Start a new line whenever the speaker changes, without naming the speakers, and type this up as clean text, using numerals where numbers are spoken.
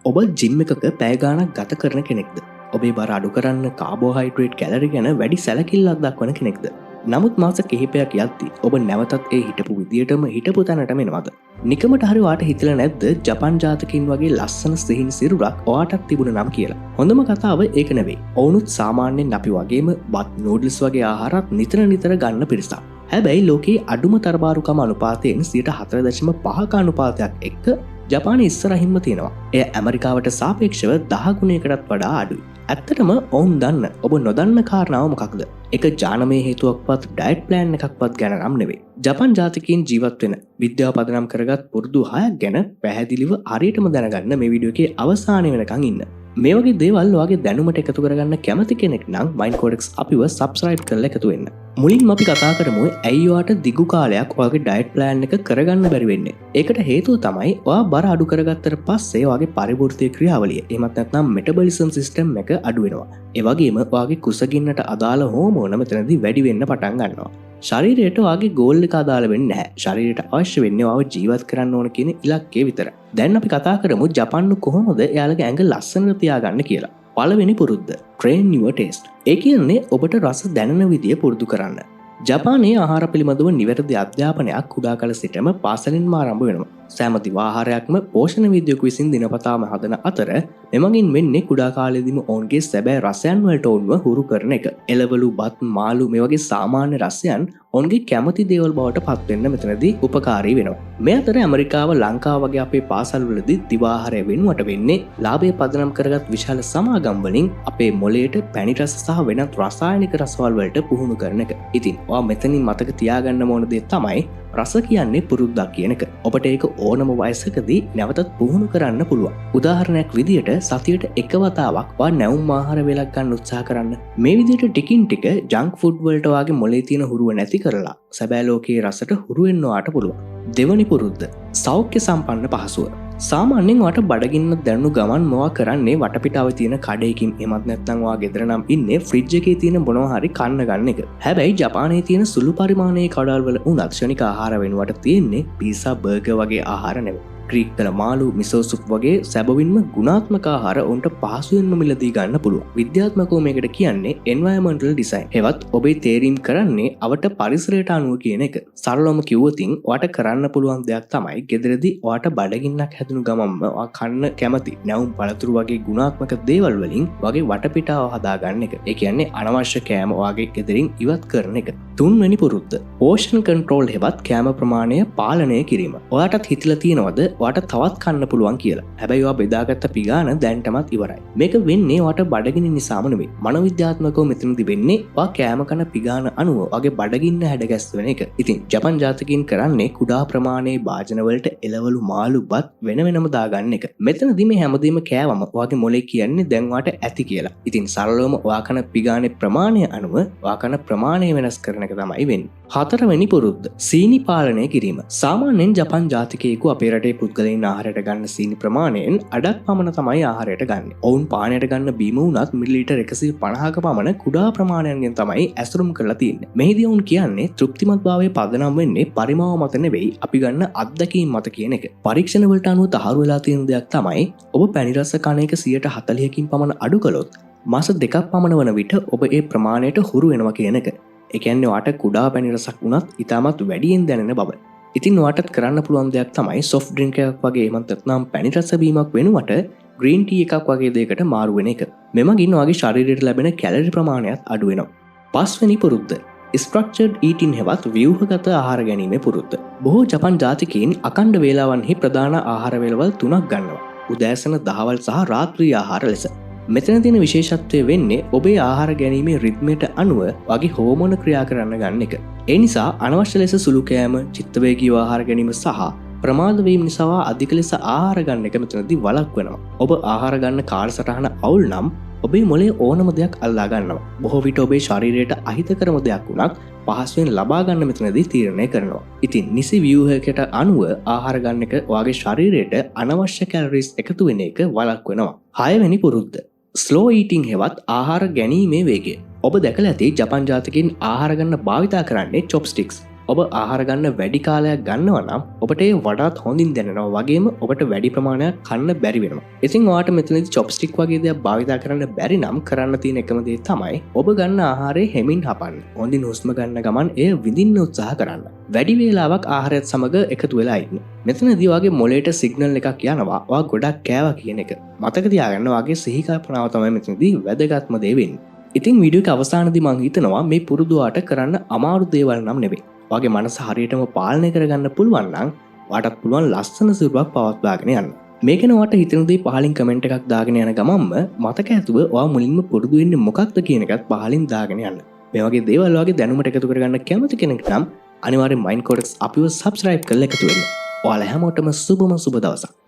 ඔබ ජිම් එකක පෑගානක් ගත කරන කෙනෙක්ද. ඔබේ බර අඩු කරන්න කාබෝහයිඩ්‍රේට් කැලරි ගැන වැඩි සැලකිල්ලක් දක්වන කෙනෙක්ද. නමුත් මාස කිහිපයක් යද්දි ඔබ නැවතත් ඒ හිටපු විදියටම හිටපු තැනට මෙනවද. නිකමට හරි වාට හිතල නැද්ද ජපන් ජාතකින් වගේ ලස්සන සිහින් සිරුරක් ඔයාටත් තිබුණ නම් කියලා. හොඳම කතාව ඒක නෙවෙයි. ඔවුනුත් සාමාන්‍යයෙන් අපි වගේම බත් නූඩල්ස් වගේ ආහාරත් නිතර ගන්න පිරිසක්. හැබැයි ලෝකයේ අඩුම තරබාරුකම අනුපාතයෙන් 4.5 අනුපාතයක් එක්ක ජපාන ඉස්සරහින්ම තියෙනවා. එය ඇමරිකාවට සාපේක්ෂව 10 ගුණයකටත් වඩා අඩුයි. ඇත්තටම ඔවුන් දන්න ඔබ නොදන්න කාරණාව මොකක්ද? එක ජානමය හේතුවක්වත් ඩයට් ප්ලෑන් එකක්වත් ගැන නම් නෙවෙයි. ජපන් ජාතිකයින් ජීවත් වෙන විද්‍යාව පදනම් කරගත් පුරුදු 6ක් ගැන පැහැදිලිව හරියටම දැනගන්න මේ වීඩියෝ එකේ අවසානය වෙනකන් ඉන්න. මේ වගේ දේවල් ඔයාගේ දැනුමට එකතු කරගන්න කැමති කෙනෙක් නම් Mind Codex අපිව subscribe කරලා එකතු වෙන්න. මුලින්ම අපි කතා කරමු ඇයි ඔයාට දිගු කාලයක් ඔයාගේ ඩයට් ප්ලෑන් එක කරගන්න බැරි වෙන්නේ. ඒකට හේතුව තමයි ඔයා බර අඩු කරගත්තට පස්සේ ඔයාගේ පරිවෘත්තීය ක්‍රියාවලිය එහෙමත් නැත්නම් මෙටබොලිසම් සිස්ටම් එක අඩු වෙනවා. ඒ වගේම ඔයාගේ කුසගින්නට අදාළ හෝමෝන මෙතනදී වැඩි වෙන්න පටන් ගන්නවා. ශරීරයට ඔයාගේ ගෝල් එක අදාළ වෙන්නේ නැහැ. ශරීරයට අවශ්‍ය වෙන්නේ ඔයාව ජීවත් කරන්න ඕන කියන ඉලක්කය විතරයි. දැන් අපි කතා කරමු ජපන්නු කොහොමද එයාලගේ ඇඟ ලස්සනට තියාගන්න කියලා. පළවෙනි පුරුද්ද train your taste. ඒ කියන්නේ ඔබට රස දැනෙන විදිය පුරුදු කරන්න. ජපානයේ ආහාර පිළිබඳව නිවැරදි අධ්‍යාපනයක් කුඩා කල සිටම පාසලින්ම ආරම්භ වෙනවා. සෑම දිවාහාරයක්ම පෝෂණ විද්‍යාවක විසින් දිනපතාම හදන අතර මෙමගින් වෙන්නේ කුඩා කාලේදීම ඔවුන්ගේ සැබෑ රසයන් වලට ඔවුන්ව හුරු කරන එක. එළවලු, බත්, මාළු මේ වගේ සාමාන්‍ය රසයන් ඔවුන්ගේ කැමති දේවල් බවට පත් වෙන්න මෙතනදී උපකාරී වෙනවා. මේ අතර ඇමරිකාව, ලංකාව වගේ අපේ පාසල්වලදී දිවාහාරය වෙනුවට වෙන්නේ ලාභය පදනම් කරගත් විශාල සමාගම් වලින් අපේ මොළයට පැණි රස සහ වෙනත් රසායනික රසවල් වලට පුහුණු කරන එක. ඉතින් ඔයා මෙතනින් මතක තියාගන්න ඕන දේ තමයි රස කියන්නේ පුරුද්දක් කියන එක. ඔබට ඒක ඕනම වයසකදී නැවතත් පුහුණු කරන්න පුළුවන්. උදාහරණයක් විදියට සතියට එක වතාවක් ඔයා නැවුම් ආහාර වේලක් ගන්න උත්සාහ කරන්න. මේ විදියට ටිකින් ටික ජංක් ෆුඩ් වලට වාගේ මොලේ තියෙන හුරුව නැති කරලා සැබෑ ලෝකයේ රසට හුරු වෙන්න ඔයාට පුළුවන්. දෙවනි පුරුද්ද සෞඛ්‍ය සම්පන්න පහසුව. සාමාන්‍යයෙන් ඔයාට බඩගින්න දැනුණු ගමන් මොවා කරන්නේ වටපිටාව තියෙන කඩේකින් එමත් නැත්නම් ඔයා ගෙදර නම් ඉන්නේ ෆ්‍රිජ් එකේ තියෙන මොනවා හරි කන්න ගන්න එක. හැබැයි ජපානයේ තියෙන සුළු පරිමාණයේ කඩවල් වල උනත් ක්ෂණික ආහාර වෙනුවට තියෙන්නේ පීසා, බර්ගර් වගේ ආහාර නෙවෙයි. ග්‍රීක් කළ මාළු, මිසෝ සුප් වගේ සැබවින්ම ගුණාත්මක ආහාර උන්ට පහසුවෙන්ම මිලදී ගන්න පුළුවන්. විද්‍යාත්මකව මේකට කියන්නේ environmental design. හෙවත් ඔබේ තේරීම් කරන්නේ අවට පරිසරයට අනුව කියන එක. සරලවම කිව්වොතින් ඔයාට කරන්න පුළුවන් දෙයක් තමයි ගෙදරදී ඔයාට බඩගින්නක් හැදුණු ගමන්ම ඔයා කන්න කැමති නැවුම් පළතුරු වගේ ගුණාත්මක දේවල් වලින් වගේ වටපිටාව හදාගන්න එක. ඒ කියන්නේ අනවශ්‍ය කෑම ඔයාගේ ගෙදරින් ඉවත් කරන එක. තුන්වෙනි පුරුද්ද පෝෂණ කන්ට්‍රෝල් හෙවත් කෑම ප්‍රමාණය පාලනය කිරීම. ඔයාටත් හිතලා තියෙනවද ඔයාට තවත් කන්න පුළුවන් කියලා. හැබැයි ඔයා බෙදාගත්ත පිගාන දැන්ටමත් ඉවරයි. මේක වෙන්නේ ඔයාට බඩගිනි නිසාම නෙවෙයි. මනෝවිද්‍යාත්මකව මෙතනදී වෙන්නේ ඔයා කෑම කන පිගාන අනුව ඔයාගේ බඩගින්න හැඩගැස්වෙන එක. ඉතින් ජපන් ජාතකින් කරන්නේ කුඩා ප්‍රමාණයේ භාජන වලට එළවලු, මාළු, බත් වෙන වෙනම දාගන්න එක. මෙතනදී මේ හැමදේම කෑවම ඔයාගේ මොලේ කියන්නේ දැන් ඔයාට ඇති කියලා. ඉතින් සරලවම ඔයා කන පිගානේ ප්‍රමාණය අනුව ඔයා කන ප්‍රමාණය වෙනස් කරන එක තමයි වෙන්නේ. හතරවෙනි පුරුද්ද සීනි පාලනය කිරීම. සාමාන්‍යයෙන් ජපන් ජාතිකයෙකු අපේ රටේ පුද්ගලයන් ආහාරයට ගන්න සීනි ප්‍රමාණයෙන් අඩක් පමණ තමයි ආහාරයට ගන්න. ඔවුන් පානයට ගන්න බීම වුණත් මිලිලීටර් 150ක පමණ කුඩා ප්‍රමාණයන්ගෙන් තමයි ඇසුරුම් කරලා තියෙන්නේ. මෙහිදී ඔවුන් කියන්නේ තෘප්තිමත්භාවය පදනම් වෙන්නේ පරිමාව මත නෙවෙයි අපි ගන්න අත්දැකීම් මත කියන එක. පරීක්ෂණ වලට අනුව තහවුරු වෙලා තියෙන දෙයක් තමයි ඔබ පැණි රස කන එක 140කින් පමණ අඩු කළොත් මාස 2ක් පමණ වන විට ඔබ ඒ ප්‍රමාණයට හුරු වෙනවා කියන එක. ඒ කියන්නේ ඔයාට කුඩා පැණි රසක් වුණත් ඉතාමත් වැඩියෙන් දැනෙන බව. ඉතින් ඔයාටත් කරන්න පුළුවන් දෙයක් තමයි soft drink එකක් වගේ එමත් නැත්නම් පැණි රස බීමක් වෙනුවට green tea එකක් වගේ දෙයකට මාරු වෙන එක. මෙමගින් ඔයාගේ ශරීරයට ලැබෙන කැලරි ප්‍රමාණයත් අඩු වෙනවා. පස්වෙනි පුරුද්ද structured eating හෙවත් ව්‍යුහගත ආහාර ගැනීමේ පුරුද්ද. බොහෝ ජපන් ජාතිකයින් අඛණ්ඩ වේලාවන්හි ප්‍රධාන ආහාර වේලවල් 3ක් ගන්නවා. උදෑසන, දහවල් සහ රාත්‍රී ආහාර ලෙස. මෙතන තියෙන විශේෂත්වය වෙන්නේ ඔබේ ආහාර ගැනීමේ රිද්මයට අනුව වගේ හෝමෝන ක්‍රියා කරන්න ගන්න එක. ඒ නිසා අනවශ්‍ය ලෙස සුළු කෑම, චිත්තවේගීව ආහාර ගැනීම සහ ප්‍රමාද වීම නිසා අධික ලෙස ආහාර ගන්න එක මෙතනදී වළක්වනවා. ඔබ ආහාර ගන්න කාලසටහන අවුල් නම් ඔබේ මොලේ ඕනම දෙයක් අල්ලා ගන්නවා. බොහෝ විට ඔබේ ශරීරයට අහිතකරම දෙයක් වුණත් පහසුවෙන් ලබා ගන්න මෙතනදී තීරණය කරනවා. ඉතින් නිසි ව්‍යුහයකට අනුව ආහාර ගන්න එක ඔයාගේ ශරීරයට අනවශ්‍ය කැලරිස් එකතු වෙන එක වළක්වනවා. 6 වෙනි පුරුද්ද ස්ලෝ ඊටිං හෙවත් ආහාර ගැනීමේ වේගය. ඔබ දැකලා ඇති ජපන් ජාතකින් ආහාර ගන්න භාවිතා කරන්නේ චොප්ස්ටික්ස්. ඔබ ආහාරගන්න වැඩි කාලයක් ගන්නව නම් ඔබට ඒ වඩාත් හොඳින් දැනෙනවා වගේම ඔබට වැඩි ප්‍රමාණයක් කන්න බැරි වෙනවා. ඉතින් ඔයාට මෙතනදි චොප්ස්ටික් වගේ දෙයක් භාවිතා කරන්න බැරි නම් කරන්න තියෙන එකම දේ තමයි ඔබ ගන්න ආහාරය හෙමින් හපන්න. හොඳින් හුස්ම ගන්න ගමන් එය විඳින්න උත්සාහ කරන්න. වැඩි වේලාවක් ආහාරයත් සමග එකතු වෙලා ඉන්න. මෙතනදී වගේ මොලේට සිග්නල් එකක් යනවා ඔයා ගොඩක් කෑවා කියන එක. මතක තියාගන්න වගේ සිහි කල්පනාව තමයි මෙතනදී වැදගත්ම දේ වෙන්නේ. ඉතින් වීඩියෝ එක අවසානයේදී මම හිතනවා මේ පුරුදුවාට කරන්න අමාරු දේවල් නම් නෙවෙයි. වගේ මනස හරියටම පාලනය කරගන්න පුළුවන් නම් ඔයාටත් පුළුවන් ලස්සන සිරුරක් පවත්වාගෙන යන්න. මේකන ඔයාට හිතෙන දේ පහලින් කමෙන්ට් එකක් දාගෙන යන ගමන්ම මතක ඇතුව ඔයා මුලින්ම පුරුදු වෙන්නේ මොකක්ද කියන එකත් පහලින් දාගෙන යන්න. මේ වගේ දේවල් වගේ දැනුමට එකතු කරගන්න කැමති කෙනෙක් නම් අනිවාර්යෙන් මයින්ඩ් කෝඩ්ස් අපිව සබ්ස්ක්‍රයිබ් කරලා එකතු වෙන්න. ඔයාලා හැමෝටම සුබම සුබ දවසක්.